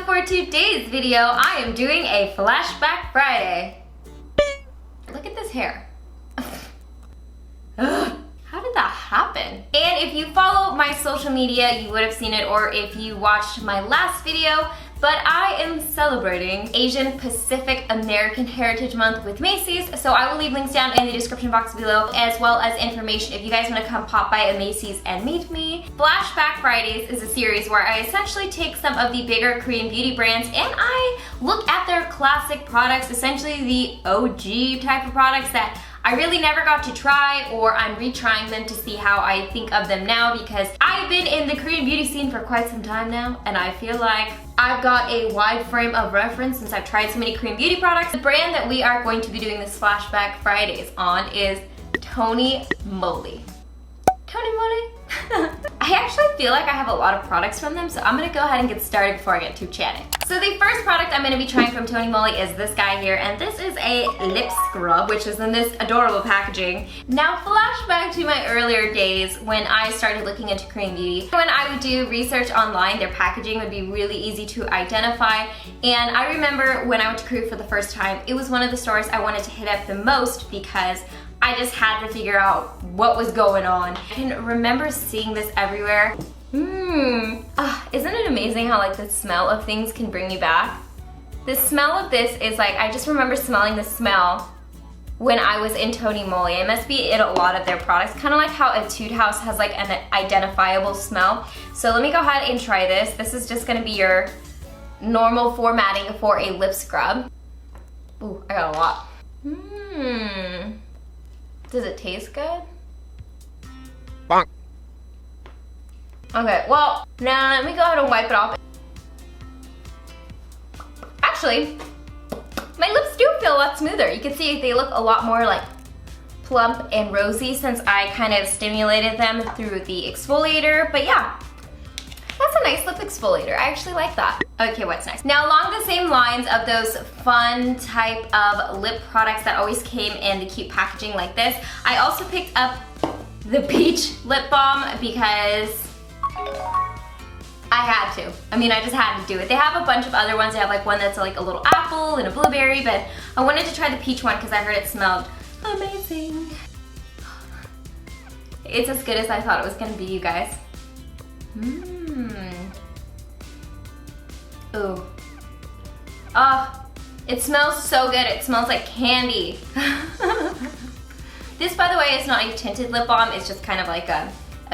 So for today's video, I am doing a Flashback Friday. Look at this hair. Ugh. How did that happen? And if you follow my social media, you would have seen it, or if you watched my last video, but I am celebrating Asian Pacific American Heritage Month with Macy's, so I will leave links down in the description box below, as well as information if you guys want to come pop by a Macy's and meet me. Flashback Fridays is a series where I essentially take some of the bigger Korean beauty brands and I look at their classic products, essentially the OG type of products that I really never got to try, or I'm retrying them to see how I think of them now, because I've been in the Korean beauty scene for quite some time now, and I feel like I've got a wide frame of reference since I've tried so many Korean beauty products. The brand that we are going to be doing this Flashback Fridays on is Moly. Moly? I actually feel like I have a lot of products from them, so I'm gonna go ahead and get started before I get too chatty. So the first product I'm gonna be trying from Moly is this guy here, and this is a lip scrub, which is in this adorable packaging. Now, flashback to my earlier days when I started looking into Korean beauty. When I would do research online, their packaging would be really easy to identify, and I remember when I went to Korea for the first time, it was one of the stores I wanted to hit up the most because I just had to figure out what was going on. I can remember seeing this everywhere. Isn't it amazing how like the smell of things can bring you back? The smell of this is like, I just remember smelling the smell when I was in Moly. It must be in a lot of their products, kind of like how Etude House has like an identifiable smell. So let me go ahead and try this. This is just gonna be your normal formatting for a lip scrub. Ooh, I got a lot. Does it taste good? Bonk. Okay, well, now let me go ahead and wipe it off. Actually, my lips do feel a lot smoother. You can see they look a lot more like plump and rosy since I kind of stimulated them through the exfoliator, but yeah. That's a nice lip exfoliator. I actually like that. Okay, what's next? Now, along the same lines of those fun type of lip products that always came in the cute packaging like this, I also picked up the peach lip balm because I had to. I mean, I just had to do it. They have a bunch of other ones. They have like one that's like a little apple and a blueberry, but I wanted to try the peach one because I heard it smelled amazing. It's as good as I thought it was gonna be, you guys. Ooh. Oh, it smells so good. It smells like candy. This, by the way, is not a tinted lip balm. It's just kind of like a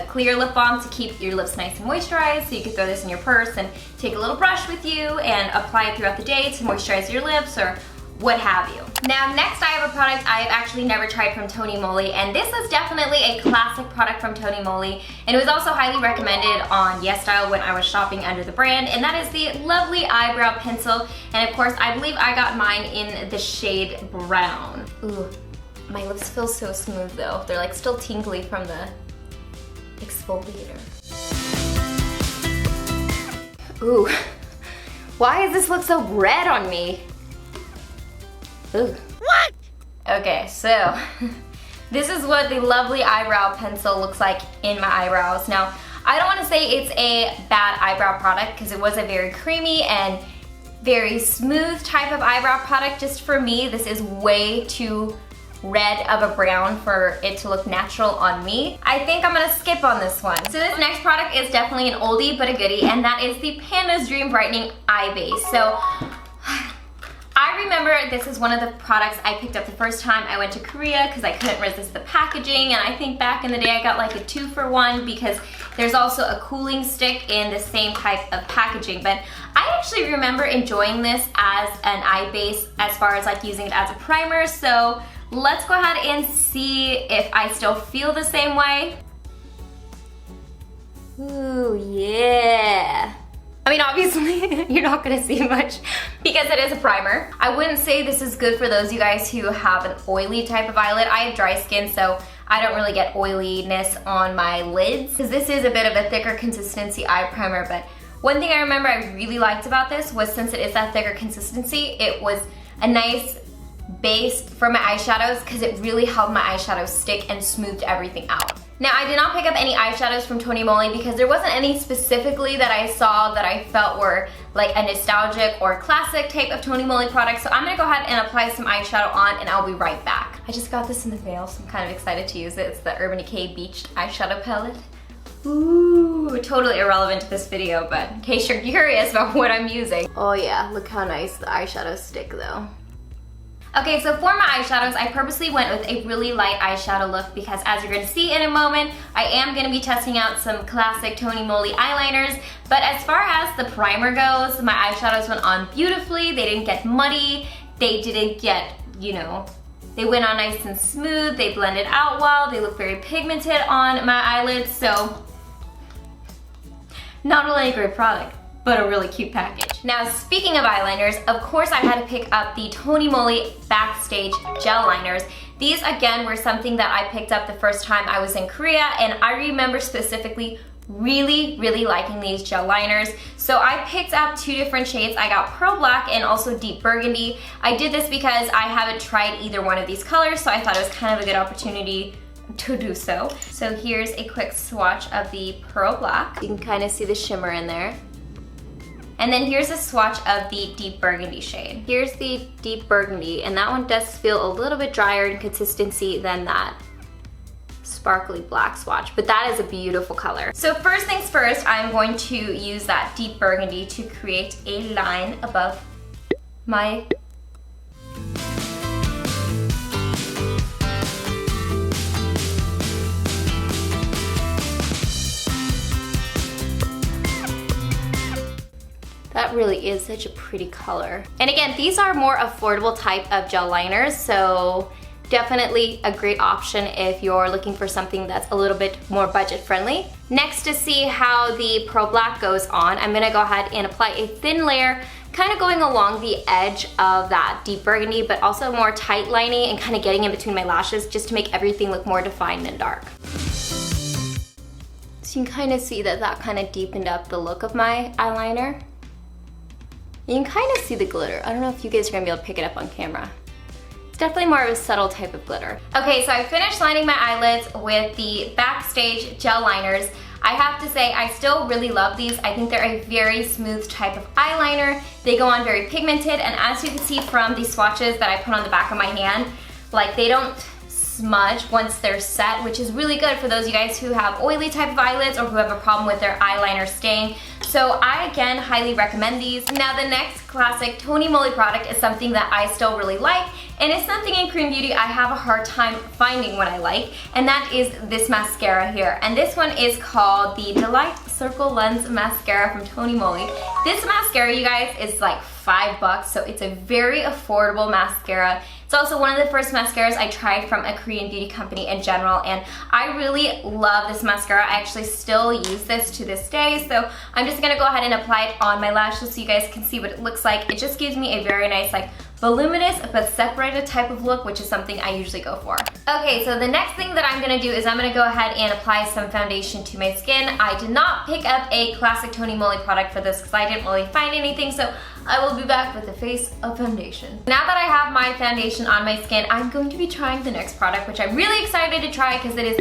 clear lip balm to keep your lips nice and moisturized. So you could throw this in your purse and take a little brush with you and apply it throughout the day to moisturize your lips or what have you. Now, next I have a product I've actually never tried from Moly, and this is definitely a classic product from Moly, and it was also highly recommended on YesStyle when I was shopping under the brand, and that is the lovely eyebrow pencil. And of course, I believe I got mine in the shade brown. Ooh, my lips feel so smooth though. They're like still tingly from the exfoliator. Ooh, why does this look so red on me? Ooh. What? Okay, so this is what the lovely eyebrow pencil looks like in my eyebrows. Now, I don't want to say it's a bad eyebrow product because it was a very creamy and very smooth type of eyebrow product. Just for me, this is way too red of a brown for it to look natural on me. I think I'm gonna skip on this one. So this next product is definitely an oldie but a goodie, and that is the Panda's Dream Brightening Eye Base. So I remember this is one of the products I picked up the first time I went to Korea because I couldn't resist the packaging, and I think back in the day I got like a 2-for-1 because there's also a cooling stick in the same type of packaging. But I actually remember enjoying this as an eye base as far as like using it as a primer, so let's go ahead and see if I still feel the same way. Ooh, yeah. I mean, obviously, you're not gonna see much because it is a primer. I wouldn't say this is good for those of you guys who have an oily type of eyelid. I have dry skin, so I don't really get oiliness on my lids because this is a bit of a thicker consistency eye primer. But one thing I remember I really liked about this was, since it is that thicker consistency, it was a nice base for my eyeshadows because it really held my eyeshadows stick and smoothed everything out. Now, I did not pick up any eyeshadows from Tony Moly because there wasn't any specifically that I saw that I felt were like a nostalgic or classic type of Tony Moly product. So I'm gonna go ahead and apply some eyeshadow on and I'll be right back. I just got this in the mail, so I'm kind of excited to use it. It's the Urban Decay Beach eyeshadow palette. Ooh, totally irrelevant to this video, but in case you're curious about what I'm using. Oh yeah, look how nice the eyeshadows stick though. Okay, so for my eyeshadows, I purposely went with a really light eyeshadow look because as you're gonna see in a moment, I am gonna be testing out some classic Tony Moly eyeliners. But as far as the primer goes, my eyeshadows went on beautifully. They didn't get muddy. They didn't get, you know, they went on nice and smooth. They blended out well. They look very pigmented on my eyelids. So, not only a great product, but a really cute package. Now, speaking of eyeliners, of course I had to pick up the Tony Moly Backstage Gel Liners. These, again, were something that I picked up the first time I was in Korea, and I remember specifically really, really liking these gel liners. So I picked up 2 different shades. I got Pearl Black and also Deep Burgundy. I did this because I haven't tried either one of these colors, so I thought it was kind of a good opportunity to do so. So here's a quick swatch of the Pearl Black. You can kind of see the shimmer in there. And then here's a swatch of the Deep Burgundy shade. Here's the Deep Burgundy, and that one does feel a little bit drier in consistency than that sparkly black swatch, but that is a beautiful color. So first things first, I'm going to use that Deep Burgundy to create a line above my That really is such a pretty color. And again, these are more affordable type of gel liners, so definitely a great option if you're looking for something that's a little bit more budget friendly. Next, to see how the Pearl Black goes on, I'm gonna go ahead and apply a thin layer, kind of going along the edge of that Deep Burgundy, but also more tight lining and kind of getting in between my lashes just to make everything look more defined and dark. So you can kind of see that that kind of deepened up the look of my eyeliner. You can kind of see the glitter. I don't know if you guys are gonna be able to pick it up on camera. It's definitely more of a subtle type of glitter. Okay, so I finished lining my eyelids with the Backstage gel liners. I have to say, I still really love these. I think they're a very smooth type of eyeliner. They go on very pigmented, and as you can see from the swatches that I put on the back of my hand, like they don't smudge once they're set, which is really good for those of you guys who have oily type of eyelids or who have a problem with their eyeliner staying. So I, again, highly recommend these. Now, the next classic Tony Moly product is something that I still really like, and it's something in Korean beauty I have a hard time finding what I like, and that is this mascara here. And this one is called the Delight Circle Lens Mascara from Tony Moly. This mascara, you guys, is like $5, so it's a very affordable mascara. It's also one of the first mascaras I tried from a Korean beauty company in general, and I really love this mascara. I actually still use this to this day, so I'm just gonna go ahead and apply it on my lashes so you guys can see what it looks like. It just gives me a very nice, like, voluminous but separated type of look, which is something I usually go for. Okay, so the next thing that I'm gonna do is I'm gonna go ahead and apply some foundation to my skin. I did not pick up a classic Tony Moly product for this because I didn't really find anything, so I will be back with a face of foundation. Now that I have my foundation on my skin, I'm going to be trying the next product, which I'm really excited to try because it is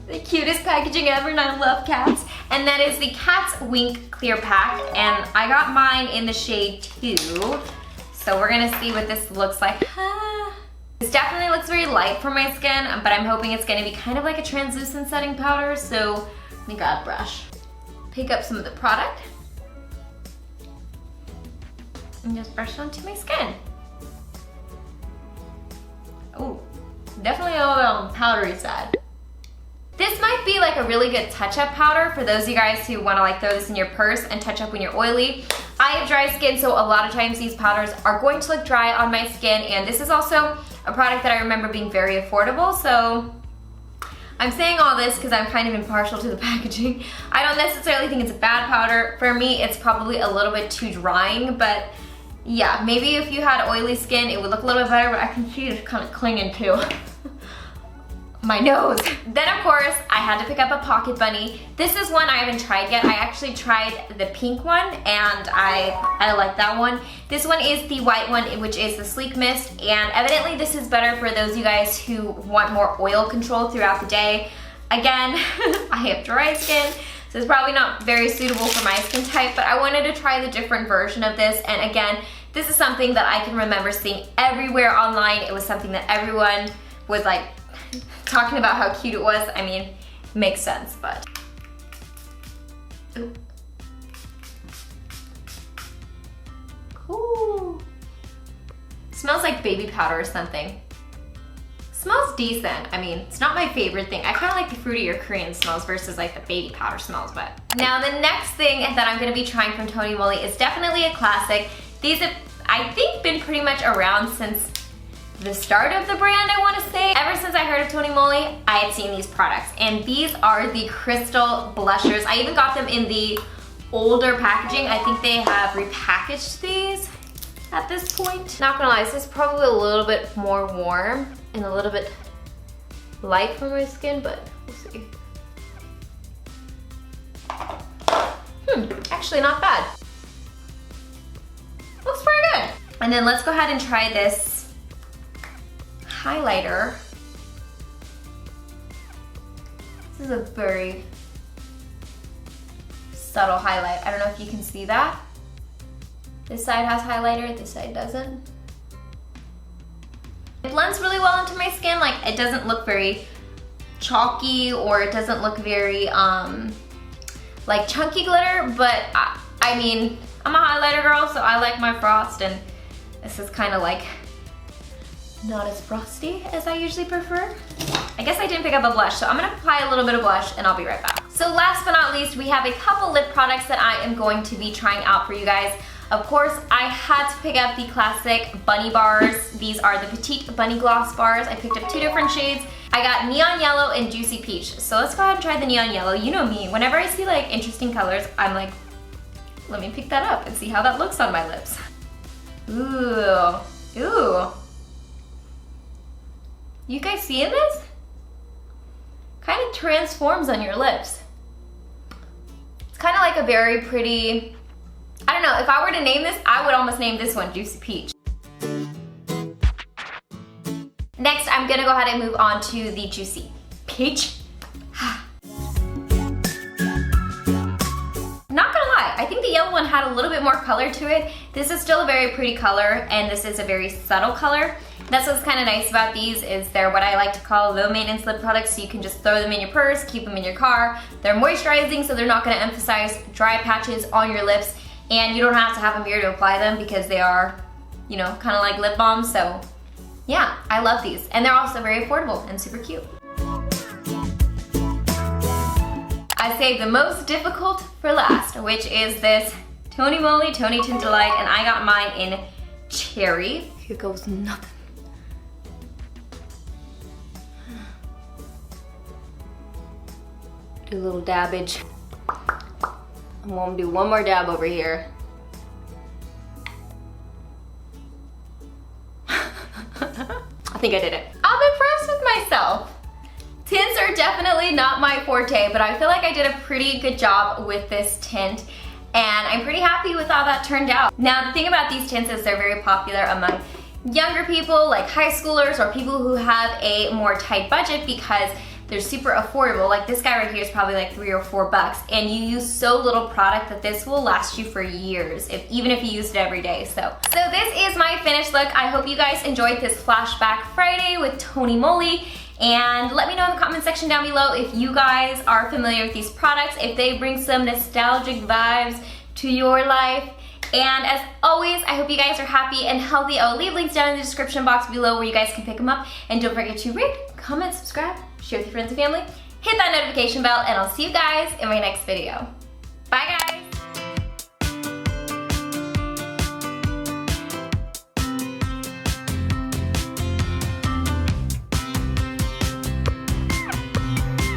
the cutest packaging ever, and I love cats. And that is the Cat's Wink Clear Pack, and I got mine in the shade 2. So we're gonna see what this looks like. This definitely looks very light for my skin, but I'm hoping it's gonna be kind of like a translucent setting powder, so let me grab a brush. Pick up some of the product and just brush it onto my skin. Oh, definitely a little on the powdery side. This might be like a really good touch-up powder for those of you guys who want to like throw this in your purse and touch up when you're oily. I have dry skin, so a lot of times these powders are going to look dry on my skin, and this is also a product that I remember being very affordable, so I'm saying all this because I'm kind of impartial to the packaging. I don't necessarily think it's a bad powder. For me, it's probably a little bit too drying, but yeah, maybe if you had oily skin, it would look a little bit better, but I can see it's kind of clinging too. My nose. Then of course, I had to pick up a Pocket Bunny. This is one I haven't tried yet. I actually tried the pink one, and I like that one. This one is the white one, which is the Sleek Mist, and evidently this is better for those of you guys who want more oil control throughout the day. Again, I have dry skin, so it's probably not very suitable for my skin type, but I wanted to try the different version of this. And again, this is something that I can remember seeing everywhere online. It was something that everyone was like talking about how cute it was. I mean, makes sense, but. Ooh. Ooh. Smells like baby powder or something. Smells decent. I mean, it's not my favorite thing. I kind of like the fruitier Korean smells versus like the baby powder smells, but. Now the next thing that I'm gonna be trying from Tony Moly is definitely a classic. These have, I think, been pretty much around since the start of the brand, I wanna say. Ever since I heard of Tony Moly, I had seen these products. And these are the crystal blushers. I even got them in the older packaging. I think they have repackaged these at this point. Not gonna lie, this is probably a little bit more warm and a little bit light for my skin, but we'll see. Actually not bad. Looks pretty good. And then let's go ahead and try this highlighter. This is a very subtle highlight. I don't know if you can see that. This side has highlighter, this side doesn't. It blends really well into my skin. Like, it doesn't look very chalky, or it doesn't look very like chunky glitter, but I mean, I'm a highlighter girl, so I like my frost, and this is kind of like not as frosty as I usually prefer. I guess I didn't pick up a blush, so I'm gonna apply a little bit of blush and I'll be right back. So last but not least, we have a couple lip products that I am going to be trying out for you guys. Of course, I had to pick up the classic bunny bars. These are the Petite Bunny Gloss bars. I picked up 2 different shades. I got Neon Yellow and Juicy Peach. So let's go ahead and try the Neon Yellow. You know me, whenever I see like interesting colors, I'm like, let me pick that up and see how that looks on my lips. Ooh, ooh. You guys seeing this? Kind of transforms on your lips. It's kind of like a very pretty, I don't know, if I were to name this, I would almost name this one Juicy Peach. Next, I'm gonna go ahead and move on to the Juicy Peach. Not gonna lie, I think the yellow one had a little bit more color to it. This is still a very pretty color, and this is a very subtle color. That's what's kind of nice about these, is they're what I like to call low maintenance lip products, so you can just throw them in your purse, keep them in your car. They're moisturizing, so they're not gonna emphasize dry patches on your lips, and you don't have to have a mirror to apply them because they are, you know, kind of like lip balms. So yeah, I love these. And they're also very affordable and super cute. I saved the most difficult for last, which is this Tony Moly Tony Tint Delight, and I got mine in Cherry. Here goes nothing. Do a little dabbage. I'm gonna do one more dab over here. I think I did it. I'm impressed with myself. Tints are definitely not my forte, but I feel like I did a pretty good job with this tint, and I'm pretty happy with how that turned out. Now, the thing about these tints is they're very popular among younger people, like high schoolers or people who have a more tight budget, because they're super affordable. Like this guy right here is probably like $3 or $4, and you use so little product that this will last you for years, even if you used it every day. So this is my finished look. I hope you guys enjoyed this Flashback Friday with Tony Moly, and let me know in the comment section down below if you guys are familiar with these products, if they bring some nostalgic vibes to your life. And as always, I hope you guys are happy and healthy. I'll leave links down in the description box below where you guys can pick them up. And don't forget to rate, comment, subscribe, share with your friends and family, hit that notification bell, and I'll see you guys in my next video. Bye guys!